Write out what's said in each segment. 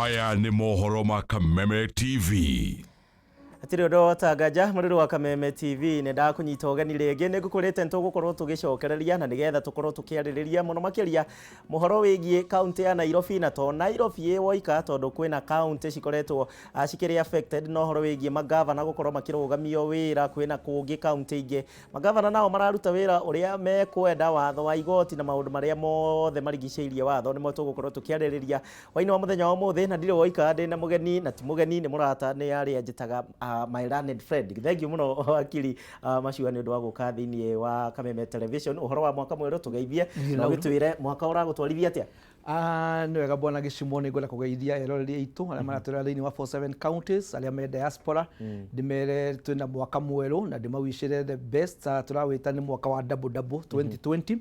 Maya nĩ mohoro ma Kameme TV. Atiri ndo tangaja mũrĩrĩ wa Kameme TV nĩ ndakunyita ũgeni rĩngĩ nĩ ngũkũrĩte nĩtũgũkorwo tũgĩcokereria na nĩgetha tũkorwo tũkĩarĩrĩria mũno makĩria mũhoro wĩgiĩ kaunti ya Nairobi na to Nairobi ĩwoika tondũ kwĩna kaunti cikoretwo cikĩrĩ affected no ũhoro wĩgiĩ magavana gũkorwo makĩrũgamio wĩra kwĩna kũngĩ kaunti ingĩ magavana nao mararuta wĩra ũrĩa mekwenda watho wa igoti na maũndũ marĩa mothe marigicĩirie watho nĩmo tũgũkorwo tũkĩarĩrĩria hwainĩ wa mũthenya wa ũmũthĩ na ndirĩ woika ndĩ na mũgeni na ti mũgeni nĩ mũrata nĩ arĩa njĩtaga my learned friend. Thank you muno wakili Maciwa nĩ ũndũ wa gũka thĩinĩ wa Kameme Television ũhoro wa mwaka mwerũ tũgeithie na gĩtwĩre mwaka ũragũtwarithia atĩa. Nĩ wega bwana Gĩcimo nĩ ngwenda kũgeithia eroreri aitũ arĩa maratũra thĩinĩ wa 47 counties arĩa me diaspora ndĩmere twĩna mwaka mwerũ na ndĩmawicĩre the best tũrawĩta nĩ mwaka wa double 2020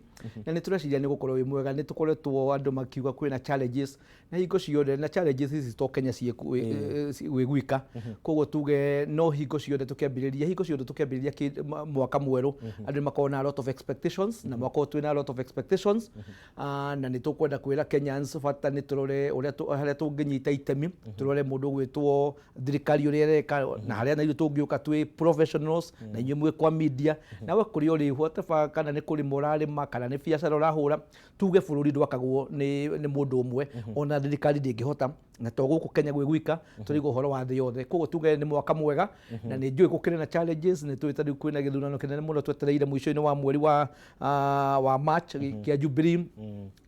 na nĩ tũreciria nĩ gũkorwo wĩ mwega nĩ tũkoretwo andũ makiuga kwĩna challenges na hingo ciothe na challenges ici to Kenya ciĩ gwika koguo tuge no hingo ciothe tũkĩambĩrĩria mwaka mwerũ andũ makorwo na a lot of expectations na mwaka twĩna a lot of expectations na nĩ tũkwenda kwĩra Kenyans bata nĩ tũrore harĩa tũngĩnyita itemi tũrore mũndũ gwĩtwo thirikari ũrĩa ĩreka na harĩa na ithuĩ tũngĩũka twĩ professionals na inyuĩ mwĩ kwa media na we kũrĩ ũrĩ whatever kana nĩ kũrĩ mũrarĩma kana nĩ biacara ũrahũra tuge bũrũri ndwakagwo nĩ mũndũ ũmwe ona thirikari ndĩngĩhota na to gũkũ Kenya gwĩgwika tũrĩ ũhoro wa thĩ yothe koguo tuge nĩ mwaka mwega na nĩ njũĩ gũkĩrĩ na challenges nĩ twĩta rĩu kwĩna gĩthurano kĩnene mũno twetereire mũico-inĩ wa mweri wa March kĩa Jubilee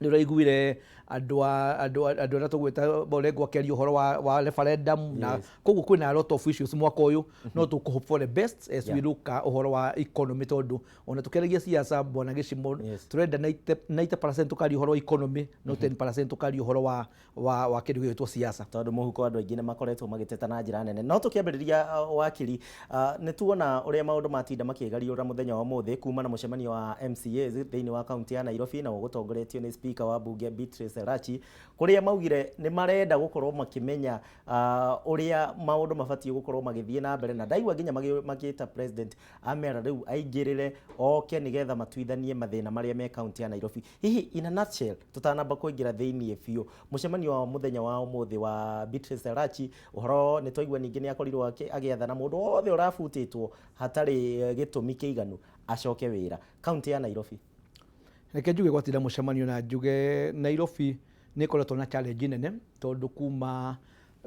nĩ ũraiguire andũ arĩa tũgwĩta Borengo akĩaria ũhoro wa referendum na koguo kwĩna a lot of issues mwaka ũyũ no tũkũhope for the best as we look ũhoro wa economy tondũ ona tũkĩaragia siasa bwana Gĩcimo tũrenda 90% tũkaria ũhoro wa economy no 10% tũkaria ũhoro wa kĩndũ gĩtwo siasa tondũ mũhuko andũ aingĩ nĩ makoretwo magĩteta na njĩra nene no tũkĩambĩrĩria wakili nĩ tuona ũrĩa maũndũ matinda makĩgariũra mũthenya wa ũmũthĩ kuma na mũcemanio wa MCAs thĩinĩ wa kaunti ya Nairobi na gũtongoretio nĩ speaker wa bunge Beatrice kũrĩa maugire nĩ marenda gũkorwo makĩmenya ũrĩa maũndũ mabatiĩ gũkorwo magĩthiĩ na mbere na ndaigua nginya magĩta president amera rĩu aingĩrĩre oke nĩgetha matuithanie mathĩna marĩa me kaunti ya Nairobi hihi in a nutshell tũtanamba kũingĩra thĩinĩ biũ mũcemanio wa mũthenya wa ũmũthĩ wa Beatrice ũhoro nĩ twaigua ningĩ nĩ akorirwo agĩathana mũndũ wothe ũrabutĩtwo hatarĩ gĩtũmi kĩiganu acoke wĩra kaunti ya Nairobi. Reke njuge gwatira mũcemanio na njuge Nairobi nĩ ĩkoretwo na challenge nene tondũ kuma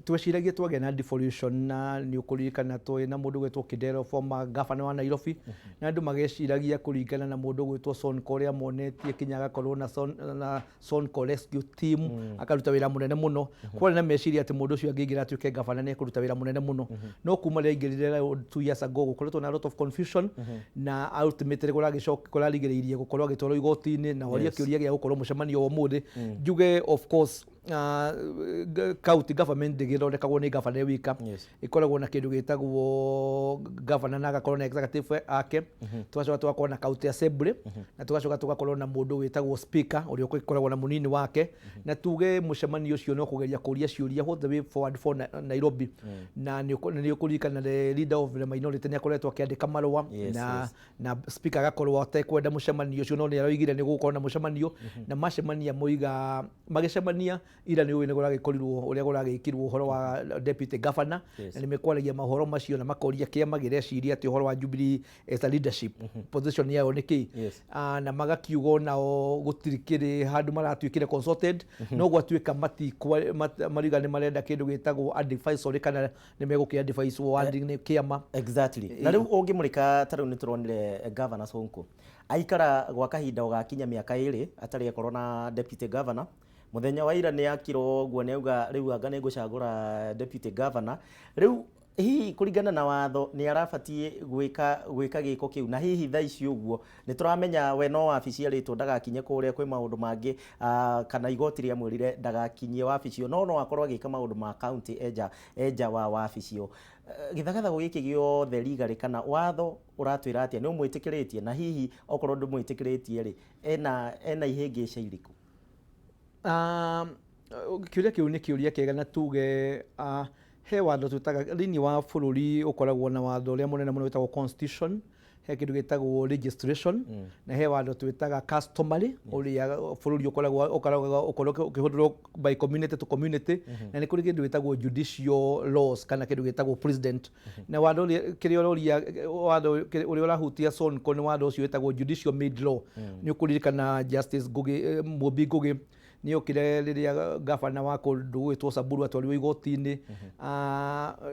tweciragia twagĩa na devolution na nĩ ũkũririkana twĩna mũndũ gwĩtwo Kidero former governor wa Nairobi na andũ mageciragia kũringana na mũndũ gwĩtwo Sonko ũrĩa monetie kinya agakorwo na Sonko rescue team akaruta wĩra mũnene mũno kwarĩ na meciria atĩ mũndũ ũcio angĩingĩra atuĩke governor nĩ ekũruta wĩra mũnene mũno no kuma rĩrĩa aingĩrire 2 years ago gũkoretwo na a lot of confusion na ultimately kũrarigĩrĩirie gũkorwo agĩtwarwo igoti-inĩ na waria kĩũria gĩa gũkorwo mũcemanio wa ũmũthĩ njuge of course county government ndĩgĩthondekagwo nĩ governor wika ĩkoragwo na kĩndũ gĩtagwo governor na agakorwo na executive ake tugacoka tugakorwo na county assembly na tugacoka tugakorwo na mũndũ wĩtagwo speaker ũrĩa ũkoragwo na mũnini wake na tuge mũcemanio ũcio no kũgeria kũria ciũria all the way forward for Nairobi na nĩ ũkũririkana the leader of the minority nĩ akoretwo akĩandĩka marũa na speaker agakorwo atekwenda mũcemanio ũcio no nĩ aroigire nĩ gũkorwo na mũcemanio na macemania moiga magĩcemania ira nĩ ũragĩkorirwo ũrĩa ũragĩkirwo ũhoro wa deputy governor na nĩ mekwaragia mahoro macio na makoria kĩama gĩreciria atĩ ũhoro wa Jubilee as a leadership position yao nĩ kĩ na magakiuga nao gũtirĩ kĩrĩ handũ maratuĩkire consulted no gwatuĩka mariga nĩ marenda kĩndũ gĩtagwo advisory kana nĩ megũkĩ advise nĩ kĩama exactly na rĩu ũngĩmũrĩka ta rĩu nĩ tũronire governor Sonko aikara gwa kahinda ũgakinya mĩaka 2 atarĩ akorwo na deputy governor muthenya wa ira nĩ akirwo ũguo nĩ auga rĩu anga nĩ ngũcagũra deputy governor rĩu hihi kũringana na watho nĩ arabatie gwĩka gĩko kĩu na hihi thaa ici ũguo nĩ tũramenya we no wabici arĩtwo ndagakinye kũrĩa kwĩ maũndũ mangĩ kana igoti rĩa mwĩrire ndagakinyie wabici no akorwo agĩka maũndũ ma county enja wa wabici gĩthagathago gĩkĩ gĩothe ligally kana watho ũratwĩra atĩa nĩ ũmwĩtĩkĩrĩtie na hihi okorwo ndũmwĩtĩkĩrĩtie rĩ ena ihĩngĩca irĩkũ? Kĩũria kĩu nĩ kĩũria kĩega na tuge he watho twĩtaga thĩinĩ wa bũrũri ũkoragwo na watho ũrĩa mũnene mũno wĩtagwo constitution he kindu gitagwo registration na he wando twitaga customary uria bururi ukoragwo ukihudurwo by community to community na ni kuri kindu gitagwo judicial laws kana kindu gitagwo president na wando kiri uria wando uria urahutia Sonko ni wando ucio witagwo judicial made law ni ukuririkana Justice Mwobi Ngugi ni okire riria gavana wa kundu gwitwo Samburu atwarirwo igoti-ini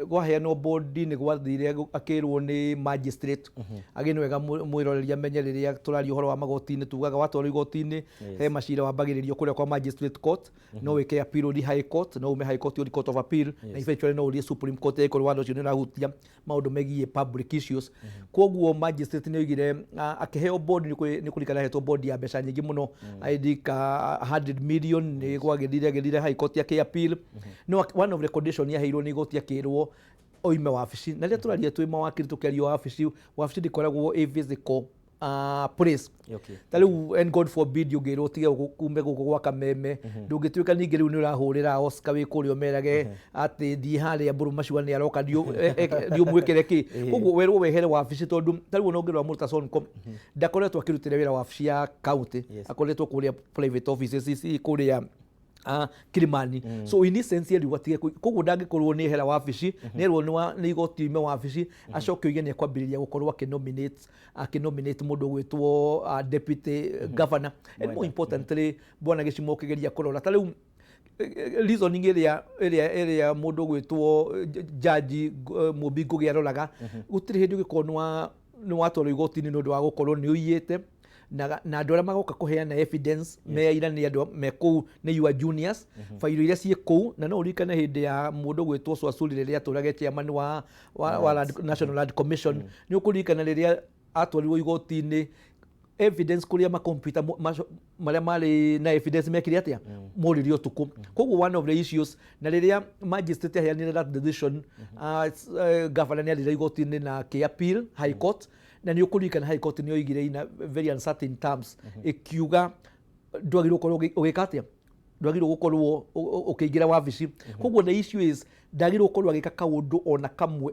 gwaheanwo bodi ni gwathire akirwo ni magistrate agini wega mwiroreria menye riria turaria uhoro wa magoti-ini tugaga watwarirwo igoti-ini he macira wambagiririo kuria kwa magistrate court no wike appeal uri high court no ume high court uri court of appeal na eventually no uri supreme court eko wando ucio ni rahutia maundu megie public issues koguo magistrate ni oigire akiheo bodi ni kurikana hetwo bodi ya mbeca nyingi muno aidika 100 million ni gwagithire high court ya appeal no one of the condition ya heirwo ni igoti akirwo oime wabici na ria turaria twi mawakiri tukiario wabici ndikoragwo a physical place tariu and God forbid yugirwo tige kumbe guku gwa Kameme ndungituika ningi riu ni urahurira Oscar wi kurio merage ati thi haria mburu maciwa ni aroka ndio mwikere ki koguo werwo wehere wabici tondu tariu no ngirwa Murta Sonko ndakoretwo akirutira wira wabici ya county akoretwo kuria private offices kuria Kilimani so in essence yeri watige koguo ndangikorwo ni hera wabici nerwo ni igoti ime wabici acoke oige ni kwambiriria gukorwo akinominate mundu gwitwo deputy governor and more importantly bwana gicimo kigeria kurora tariu reasoning area mundu gwitwo judge Mwobi Ngugi aroraga gutiri hindi ugikorwo ni watwaro igoti-ini nundu wa gukorwo ni uyite na andu aria magoka kuheana evidence meira ni andu me kuu ni your juniors failo iria cie kuu na no urikane hindi ya mundu gwitwo Swasuli riria turage chairman wa National Land Commission ni ukurikana riria atwarirwo igoti-ini evidence kuria ma computer maria mari na evidence mekire atia moririo tuku koguo one of the issues na riria magistrate aheanire that decision governor ni alira igoti-ini na ke appeal high court na ni ukurikana high court ni oigire ina very uncertain terms ikiuga ndwagirwo gukorwo ugikatia ndwagirwo gukorwo ukiingira wabici koguo the issue is ndagirwo gukorwo agika kaundu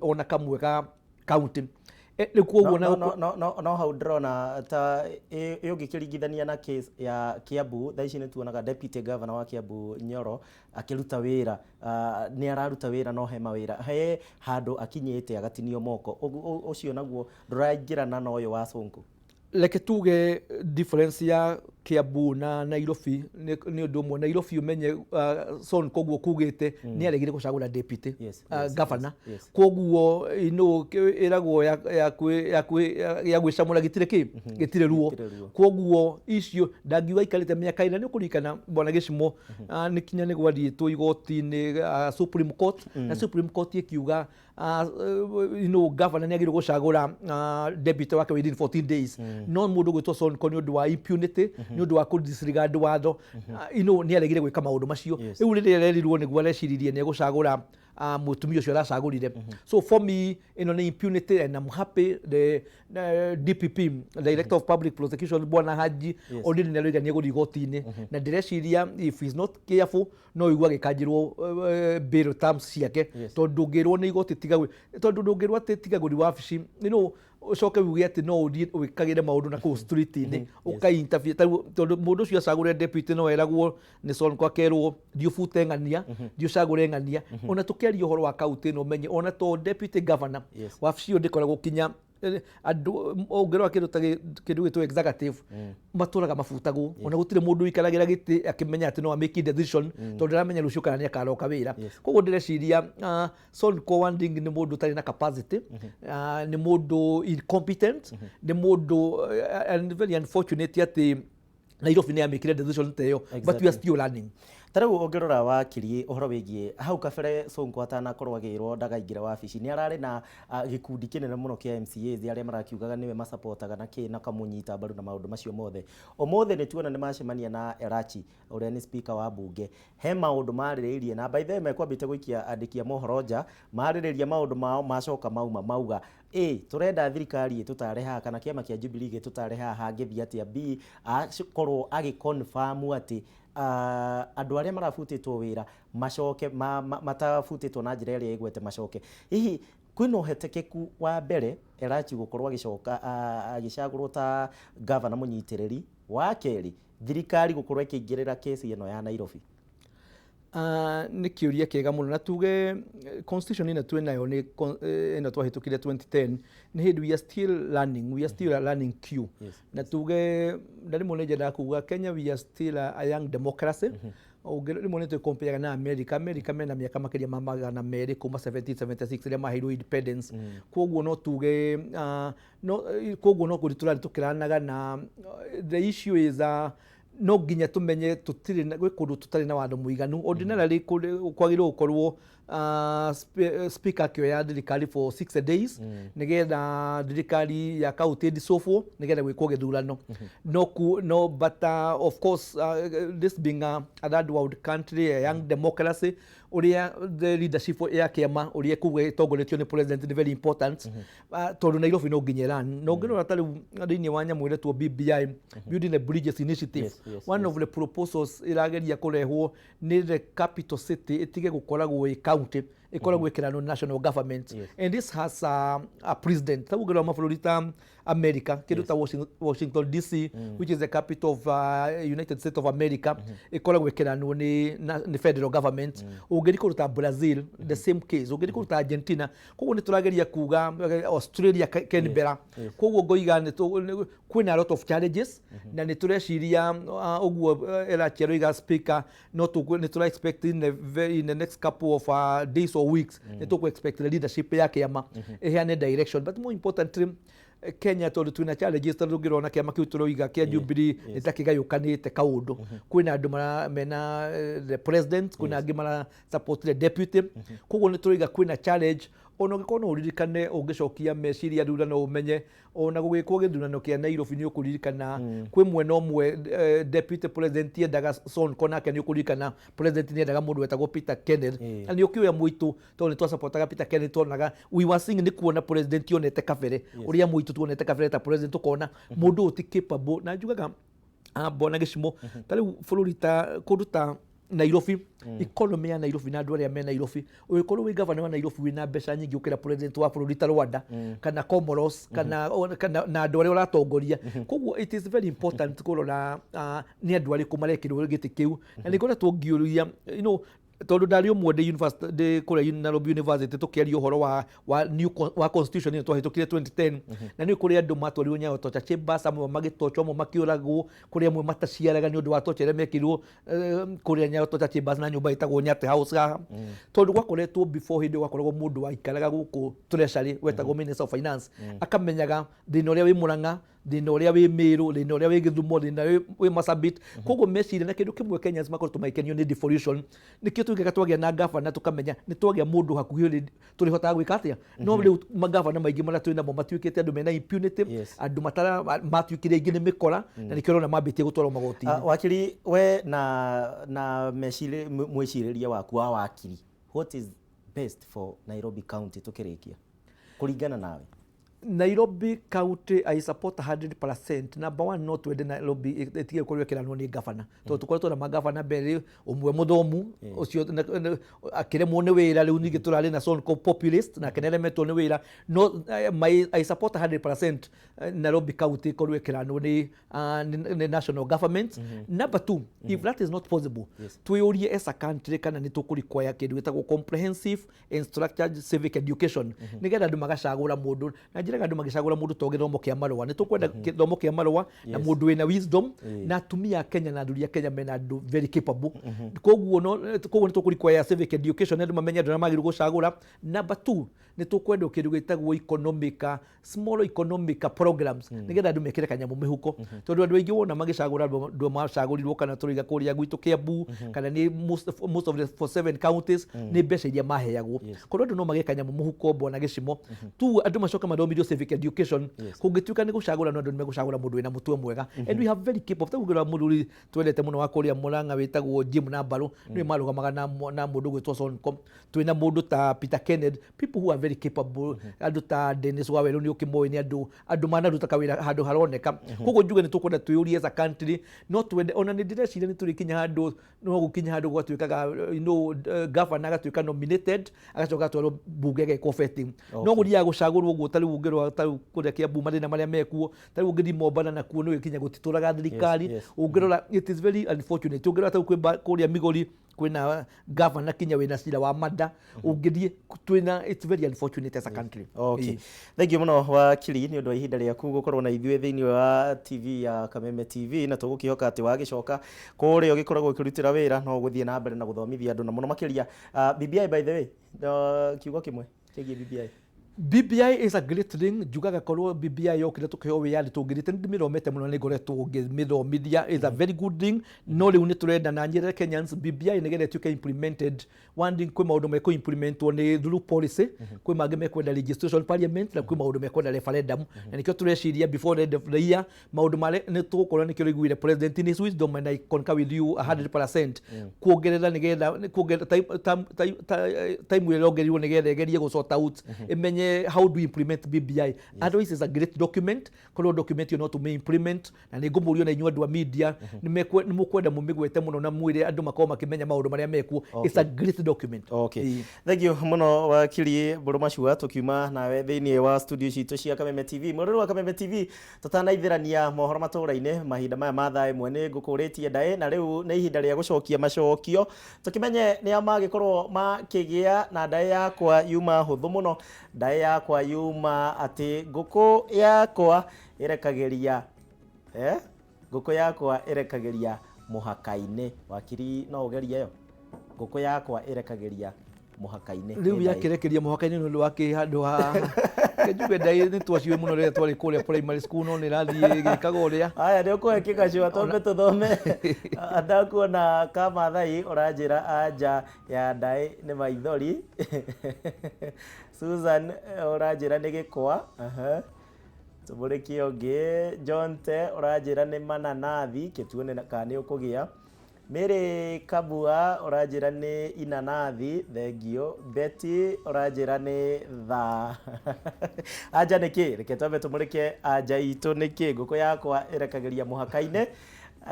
ona kamwe ka county no hau ndrona ta ugikirigithania na case ya Kiambu thaici ni tuonaga deputy governor wa Kiambu Nyoro akiruta wira ni araruta wira no he mawira he handu akinyite agatinio moko ucio naguo nduraingirana na uyu wa Sonko leke tuge difference ya Kiambu na Nairobi ni undu mwe Nairobi umenye Sonko guo kugite ni aregire gucagura deputy governor koguo ino iragwo ya gwicamura gitire ruo koguo icio ndangiwa ikarite miaka ina ni kurikana bwana gicimo ni kinya ni gwathiitwo igoti-ini Supreme Court na Supreme Court ikiuga governor ni agirwo gucagura deputy wake within 14 days no mundu gwitwo Sonko ni undu wa impunity ni undu wa ku disregard watho ni aregire gwika maundu macio riu riria rerirwo niguo areciриrie ni gucagura mutumia ucio aracagurire so for me ni impunity and I'm happy the DPP Director of Public Prosecution bwana Haji already ni aroiga ni eguri igoti-ini na direciria if he is not careful no igwa gikanjirwo bail terms ciake tondu ngirwo ni igoti tigagwe tondu ndungirwo ati tigaguri wabici ucoke wiuge ati no wikagire maundu na ku street-ini ukainterview tondu mundu ucio acagure deputy no eragwo ni Sonko akerwo ndiubute ng'ania ndiucagure ng'ania ona tukiaria uhoro wa county no menye ona to deputy governor wabici yo ndikoragwo kinya andu ongero kindu gitwo executive maturaga mafutagwo ona gutire mundu wikaragira giti akimenya ati no make decision tondu aramenya rucio kana ni akaroka wira koguo ndireciria Sonko Wanding ni mundu tari na capacity ni mundu incompetent ni mundu and very unfortunate ati Nairobi ni amikire decision teyo but we are still learning tariu ongirora wakiri uhoro wigie hau kabere Sonko atanakorwo agirwo ndagaingira wabici ni arari na gikundi kinene muno kia MCAs aria marakiugaga niwe masupportaga na na kamunyita mbaru na maundu macio mothe ni tuona ni macemania na Erachi uria ni speaker wa bunge he maundu mariririe na by the way mekwambite guikia andikia mohoro nja mariririe maundu mao macoka mauga turenda thirikari tutareha kana kiama kia Jubilee tutareha hangithia atia B akorwo agiconfirm ati andu aria marafutitwo wira macoke matafutitwo na njira iria igwete macoke hihi kwino hetekeku wa mbere erachi gukorwa gicoka agicagurwo ta governor munyitiriri wa keri thirikari gukorwa ikingirira kesi ino ya Nairobi. Nĩ kĩũria kĩega mũno na tuge constitution ĩno twĩnayo nĩ ĩno twahĩtũkire 2010 nĩ hĩndĩ we are still a learning queue. Na tuge rĩmwe nĩ njendaga kuga Kenya we are still a young democracy. Rĩmwe nĩ twĩkompare na America mena mĩaka makĩria ma 200 kuma 1776 rĩrĩa maheirwo independence. Koguo no tuge koguo no kũrĩ tũrarĩ tũkĩranaga na the issue is no nginya tumenye tutire gwĩ kũndũ tutarĩ na watho mũiganu. Ordinarily kwagĩrĩirwo gũkorwo speaker akĩoya thirikari for 60 days nigetha thirikari ya county ndicobwo nigetha gwĩkwo gĩthurano. No but of course this being a third world country, a young democracy, uria the leadership ya kiama uria kuga itongoretio ni president ni very important. Tondu Nairobi no nginya run no ngĩrora ta rĩu thĩinĩ wa nyamũ ĩretwo BBI, Building the Bridges Initiative. One of the proposals irageria kũrehwo ni the capital city itige gũkoragwo county, ikoragwo ĩkĩranwo national government. And this has a president. Ta ũngĩrora mabũrũri ta America, kĩndũ ta Washington DC, which is the capital of United States of America, ikoragwo ĩkĩranwo ni federal government. Ũngĩri kũndũ ta Brazil, the same case. Ũngĩri kũndũ ta Argentina, koguo nĩ tũrageria kuga Australia, Canberra. Koguo ngoiga kwĩna a lot of challenges na nĩ tũreciria ũguo erachiero iga speaker nĩ tũra expect in the next couple of days or weeks nĩ tũkũ expect the leadership ya kĩama ĩheane direction. But more importantly, Kenya tondu twina challenges tondu ngirona kiama kiu turoiga kia Jubilee nitakigayukanite kaundu. Kwina andu mena the president, kwina angi mara support the deputy. Koguo ni turoiga kwina challenge. Ona ũngĩkorwo no ũririkane ũngĩcokia meciria rĩu no ũmenye ona gũgĩkwo gĩthurano kĩa Nairobi nĩ ũkũririkana kwĩ mwena ũmwe deputy president endaga Sonko nake nĩ ũkũririkana president nĩ endaga mũndũ wetagwo Peter Kenneth. Na nĩ ũkĩoya mũitũ tondũ nĩ twasupportaga Peter Kenneth tonaga we were seeing nĩ kuona president onete kabere ũrĩa mũitũ tuonete kabere ta president ũkona mũndũ ũti capable. Na njugaga bona gĩcimo ta rĩu bũrũri ta kũndũ ta Nairobi, economy ya Nairobi na andũ arĩa me Nairobi, ũgĩkorwo wĩ governor wa Nairobi wĩna mbeca nyingĩ gũkĩra president wa bũrũri ta Rwanda kana Comoros kana na andũ arĩa ũratongoria. Koguo it is very important kũrora nĩ andũ arĩkũ marekĩrwo gĩtĩ kĩu. Na nĩ ngoretwo ngĩũria tondu ndari umwe de university de kũrĩa Nairobi University tukiaria ũhoro wa constitution ĩno twahĩtũkire 2010 na nĩ kũrĩa andũ matwarirwo nyayo torture chambers, amwe magĩtochwo, amwe makĩũragwo, kũrĩa amwe mataciaraga nĩ ũndũ wa torture mekirwo kũrĩa nyayo torture chambers na nyũmba ĩtagwo Nyate House. Tondu gwakoretwo before hĩndĩ gwakoragwo mũndũ waikaraga gũkũ treasury wetagwo Minister of Finance akamenyaga thĩna ũrĩa wĩ Murang'a, thĩna ũrĩa wĩ Meru, thĩna ũrĩa wĩ Gĩthumo, thĩna wĩ Marsabit. Koguo meciria na kĩndũ kĩmwe Kenyans makoretwo magĩkenio nĩ devolution. Nĩkĩo tugaga twagĩa na gavana tukamenya nĩ twagĩa mũndũ hakuhĩ tũrĩhotaga gwĩka atĩa. No rĩu magavana maingĩ marĩa twĩ namo matuĩkĩte andũ mena impunity, andũ matuĩkire ingĩ nĩ mĩkora na nĩkĩo ũrona mambĩtie gũtwarwo magoti-inĩ. Wakiri we na mwĩcirĩria waku wa wakiri, what is best for Nairobi County tukĩrĩkia kũringana nawe? Nairobi County I support 100%. Number one, no twende Nairobi itige gũkorwo ĩkĩranwo nĩ gavana. Tondũ tũkoretwo na magavana mbere, ũmwe mũthomu ũcio akĩremwo nĩ wĩra, rĩu ningĩ tũrarĩ na Sonko populist na akĩneremetwo nĩ wĩra. No I support 100% Nairobi County ĩkorwo ĩkĩranwo nĩ national government. Number two, if that is not possible, twĩũrie as a country kana nĩ tũkũrequire kĩndũ gĩtagwo comprehensive and structured civic education nĩgetha andũ magacagũra mũndũ. Na njĩraga andũ magĩcagũra mũndũ to gĩthomo kĩa marũa. Nĩ tũkwenda gĩthomo kĩa marũa na mũndũ wĩna wisdom, na atumia a Kenya na athuri a Kenya mena andũ very capable. Koguo nĩ tũkũrequire civic education andũ mamenye andũ arĩa magĩrĩirwo gũcagũra. Number two, nĩ tũkwenda kĩndũ gĩtagwo small economic programs nĩgetha andũ mekĩre kanyamũ mĩhuko. Tondũ andũ aingĩ wona magĩcagũra andũ macagũrirwo kana tũrĩga kũrĩa gwitũ Kiambu kana nĩ most of the 7 counties nĩ mbeca iria maheagwo. Korwo andũ no magĩe kanyamũ mũhuko bona gĩcimo tu andũ macoka mathomithio kugirio civic education kungituika ni gucagura no andu ni megucagura mundu wina mutwe mwega and we have very capable tagugira mururi twendete muno wa kuria Murang'a witagwo Jim na Mbaru ni marugamaga na mundu gwitwo Soncom twina mundu ta Peter Kennedy, people who are very capable andu ta Dennis Wawelu ni ukimoi ni andu manaruta kawira handu haroneka koguo njuge ni tukwenda tuyurie as a country no twende ona ni direciria ni turikinya handu no gukinya handu gwatuikaga governor agatuika nominated agacoka twaro bunge geko vetting no guria gucagurwo guo tari ungirwa tari kuria Kiambu marina maria mekuo tari ungiri Mombasa na kuo no gikinya gutituraga thirikari ungirora it is very unfortunate ungirora tari kuria Migori kwina governor kinya wina cira wa mada ungirie twina it's very unfortunate as a country. Okay, thank you muno wakiri ni undu wa ihinda riaku gukorwo na ithuĩ thĩinĩ wa TV ya Kameme TV na tũgũkĩhoka atĩ wagicoka kũrĩa ũgĩkoragwo ũkĩrutĩra wĩra no gũthiĩ na mbere na gũthomithia andũ na mũno makĩria BBI by the way kiugo kĩmwe kĩgiĩ BBI. BBI is a great thing. Jugaga korwo BBI yokire tukiheo wiyari tungirite ndimiromete muno ni ngoretwo ngimithomithia is a very good thing. No riu ni turenda na nyerere Kenyans BBI nigere tuke implemented. One thing kwi maundu meko implementwo ni through policy kwi mangi mekwenda registration parliament na kwi maundu mekwenda referendum na nikio tureciria before the end of the year maundu mare ni tugukorwo nikio riguire president in his wisdom and I concur with you 100% kuongerera nigetha time ile ongerirwo nigetha egerie go sort out imenye how do we implement BBI. Otherwise is a great document kono document you know to implement na ni ngumurio na inyua ndwa media ni mukwenda mumigwete muno na mwire andu makoma kimenya maundu maria meku. It's a great document. Okay, thank you muno wakiri Burumashua tukiuma nawe thiini wa studio citu cia Kameme TV mururu wa Kameme TV tutanaithirania mohoro matũra-inĩ mahinda maya ma thaa ĩmwe nĩ ngũkũrĩtie ndaĩ na rĩu nĩ ihinda rĩa gũcokia macokio tukimenye nĩ magĩkorwo makĩgĩa na ndaĩ yakwa yuma hũthũ mũno ndaĩ yakwa yuma atĩ ngũkũ yakwa ĩrekagĩria ngũkũ yakwa ĩrekagĩria mũhaka-inĩ wakiri no ũgerie yo ngũkũ yakwa ĩrekagĩria mũhaka-inĩ riu yakirekeria mũhaka-inĩ nĩ wake handũ ha njuge ndaĩ nĩ twaciwe mũno rĩrĩa twarĩ kũrĩa primary school no nĩ rathiĩ gĩkaga ũrĩa aya nĩ ũkũhe kĩgacũa twambe tũthome ndakuona Kamathai ũranjĩra anja ya ndaĩ nĩ maithori Susan ũranjĩra nĩ gĩkwa tũmũrĩkie ũngĩ John Te ũranjĩra nĩ mananathi kĩtuone kana nĩ ũkũgĩa Mary Kabua ũranjĩra nĩ inanathi thengio Betty ũranjĩra nĩ tha anja nĩkĩ reke twambe tũmũrĩke anja itũ nĩkĩ ngũkũ yakwa ĩrekagĩria mũhaka-inĩ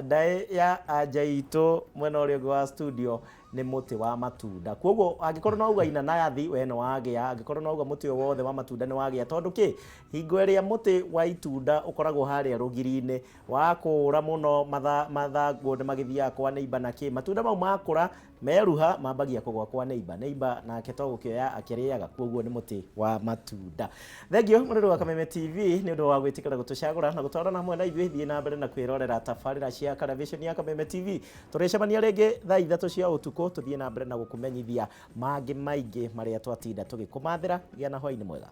ndaĩ ya anja itũ mwena ũrĩa ũngĩ wa studio nĩ mũtĩ wa matunda koguo angĩkorwo no uga inanathi we no wagĩa angĩkorwo no uga mũtĩ o wothe wa matunda nĩ wagĩa tondũ kĩ hingo ĩrĩa mũtĩ wa itunda ũkoragwo harĩa rũgiri-inĩ wakũra mũno mathangũ nĩ magĩthiaga kwa neighbor na kĩ matunda mau makũra meruha mambagia kũgwa kwa neighbor nake to gũkĩoya akĩrĩaga koguo nĩ mũtĩ wa matunda. Thengio mũrũrũ wa Kameme TV nĩ ũndũ wa gwĩtĩkĩra gũtũcagũra na gũtwarana hamwe na ithuĩ thiĩ na mbere na kwĩrorera tabarĩra cia television ya Kameme TV. Tũrĩcemania rĩngĩ thaa ithatũ cia ũtukũ tuthiĩ na mbere na gũkũmenyithia mangĩ maingĩ marĩa twatinda tũgĩkũmathĩra gĩa na hwaĩ-inĩ mwega.